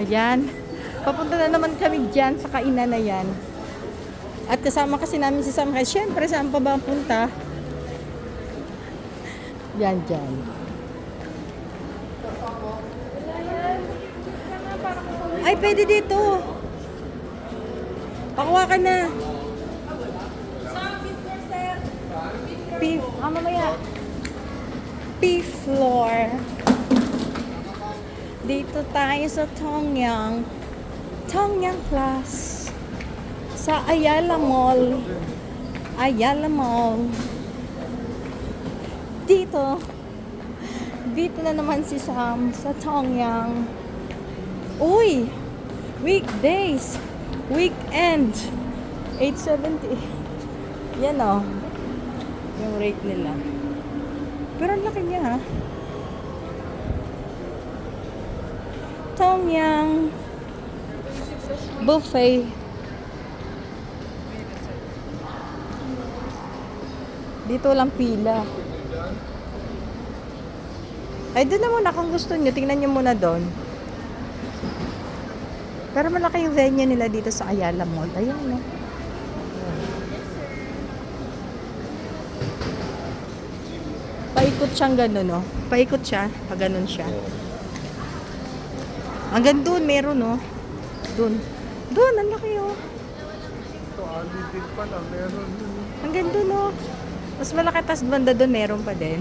Ayan. Papunta na naman kami dyan sa kainan na yan. At kasama kasi namin si Sam. Siyempre, saan pa ba punta? Yan, dyan. Ay, pwede dito. Pakuha ka na. Beef. Mamaya. Beef floor. Dito tayo sa Tongyang. Tongyang Plus. Sa Ayala Mall. Ayala Mall. Dito. Dito na naman si Sam sa Tongyang. Uy! Weekdays. Weekend. 870. Yan o. Yung rate nila. Pero ang laki niya ha. Tongyang buffet. Dito lang pila. Ay, doon na muna kung gusto nyo. Tingnan nyo muna doon. Pero malaki yung venue nila dito sa Ayala Mall. Ayan, no? Paikot siyang gano'n, no? Paikot siya. Pag gano'n siya. Hanggang doon, meron, no? Doon. Doon, ang laki, oh. Ito, alipin pala, meron yun. Hanggang doon, no? Mas malaki, tas banda doon, meron pa din.